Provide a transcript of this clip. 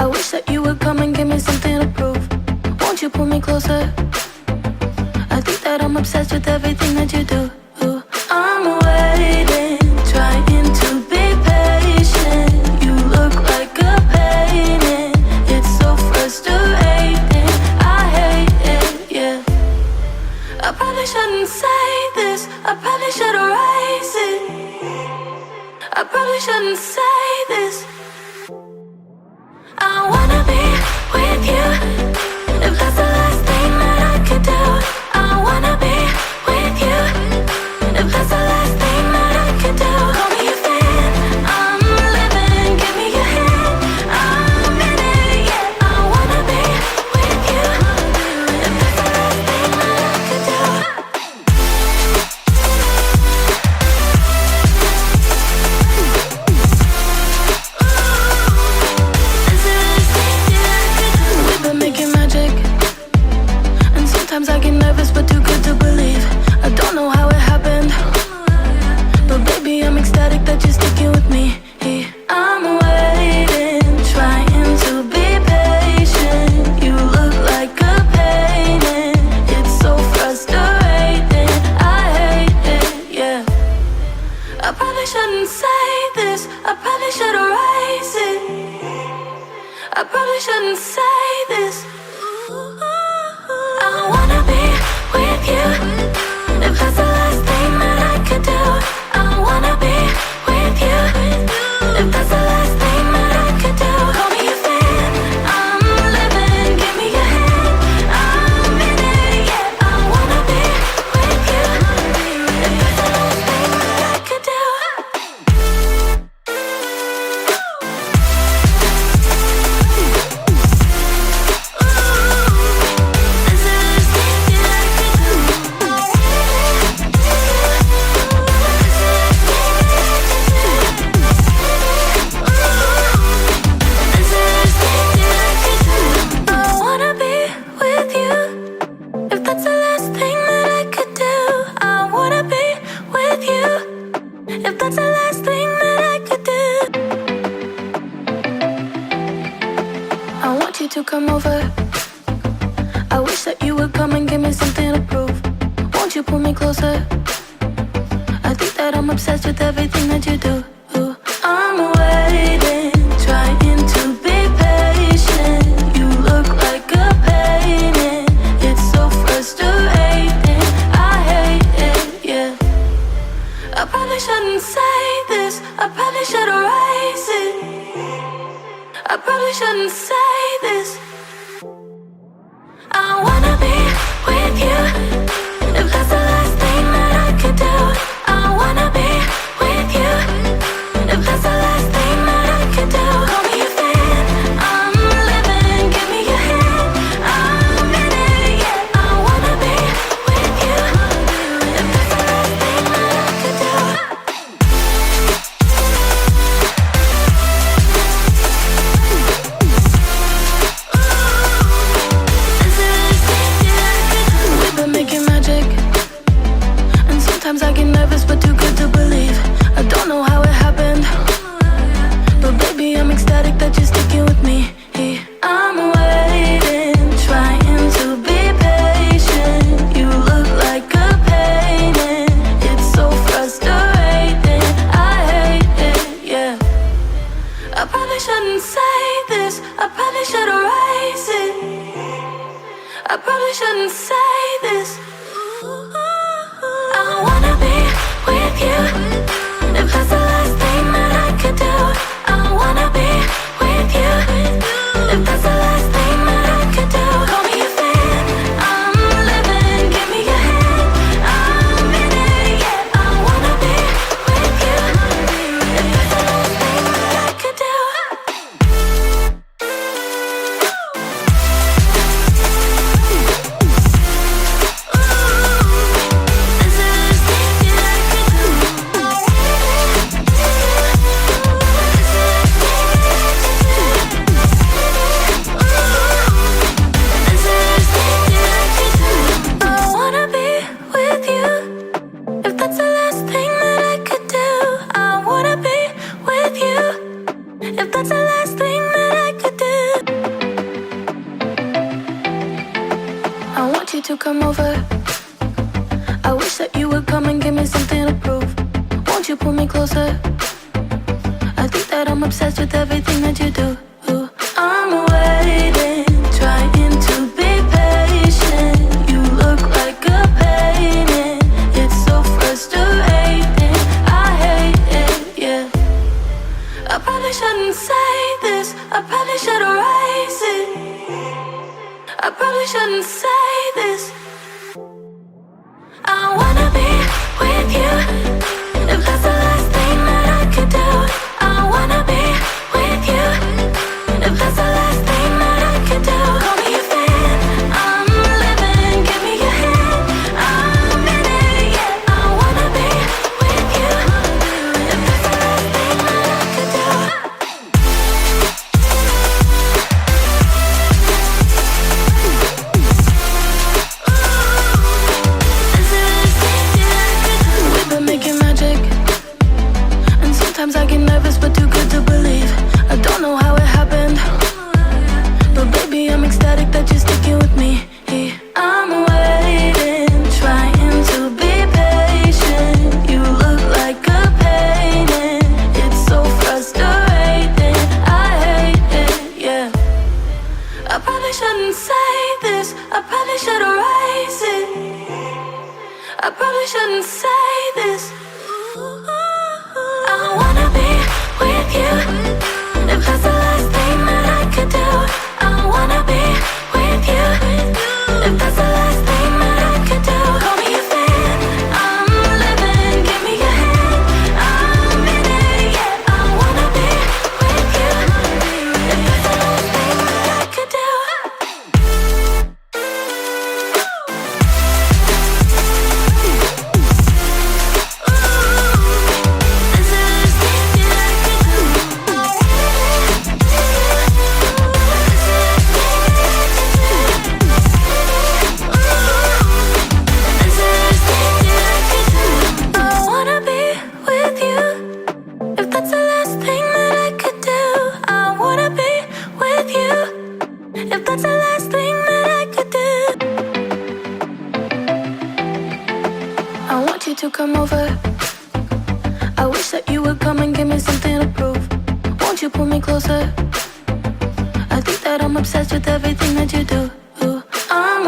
I wish that you would come and give me something to prove. Won't you pull me closer? I think that I'm obsessed with everything that you do. I'm waiting, trying to be patient. You look like a painting. It's so frustrating. I hate it, yeah. I probably shouldn't say this. I probably should erase it. I probably shouldn't say this. I wanna be with you. If that's the last thing that I could do, I wanna be with you. If that's the last thing that I could do, call me a fan. I'm living, give me your hand. I'm in it, yeah. I wanna be with you. If that's the last thing that I could do. We've been making magic, and sometimes I get nervous but too good to believe. I don't know how it happened, but baby I'm ecstatic that you're sticking with me. I'm waiting, trying to be patient. You look like a painting. It's so frustrating. I hate it, yeah. I probably shouldn't say this. I probably should erase it. I probably shouldn't say this. I wanna be with you. If that's the last thing that I could do, I wanna be with you. If that's the last thing that I could do, call me a fan. I'm living, give me your hand. I'm in it, yeah. I wanna be with you. If that's the last thing that I could do. I wanna be with you. If that's the last thing that I could do, I wanna be with you. If that's the last thing that I could do. I want you to come over. I wish that you would come and give me something to prove. Won't you pull me closer? I think that I'm obsessed with everything that you do. I'm waiting, trying to be patient. You look like a painting. It's so frustrating. I hate it, yeah. I probably shouldn't say this. I probably should erase it. I probably shouldn't say this. I wanna be with you. If that's the last thing that I could do, I wanna be with you. If that's the last thing that I could do, call me a fan. I'm living, give me your hand. I'm in it, yeah. I wanna be with you. If that's the last thing that I could do. We've been making magic, and sometimes I get nervous but too good to believe. I don't know how it happened, but baby I'm ecstatic that you're sticking with me. I'm waiting, trying to be patient. You look like a painting. It's so frustrating. I hate it, yeah. I probably shouldn't say this. I probably should erase it. I probably shouldn't say this. I wanna be with you. If that's the last thing that I could do, I wanna be with you. If that's the last thing that I could do, call me a fan. I'm living, give me your hand. I'm in it, yeah. I wanna be with you. If that's the last thing that I could do. to come over. I wish that you would come and give me something to prove. Won't you pull me closer? I think that I'm obsessed with everything that you do. I'm waiting, trying to be patient. You look like a painting. It's so frustrating. I hate it, yeah. I probably shouldn't say this. I probably should erase it. I probably shouldn't say this. I wanna be with you. If that's the last thing that I could do, I wanna be with you. If that's the last thing that I could do, call me a fan. I'm living, give me your hand. I'm in it, yeah. I wanna be with you. If that's the last thing that I could do. We've been making magic, and sometimes I get nervous but too good to believe. I don't know how it happened, but baby I'm ecstatic that you're sticking with me. I'm waiting, trying to be patient. You look like a painting. It's so frustrating. I hate it, yeah. I probably shouldn't say this. I probably should erase it. I probably shouldn't say this. I wanna be with you. If that's the last thing that I could do, I wanna be with you. If that's the last thing that I could do, call me a fan. I'm living, give me your hand. I'm in it, yeah. I wanna be with you. If that's the last thing that I could do. I wanna be with you. If that's the last thing that I could do, I wanna be with you. If that's the last thing that I could do. I want you to come over. I wish that you would come and give me something to prove. Won't you pull me closer? I think that I'm obsessed with everything that you do. I'm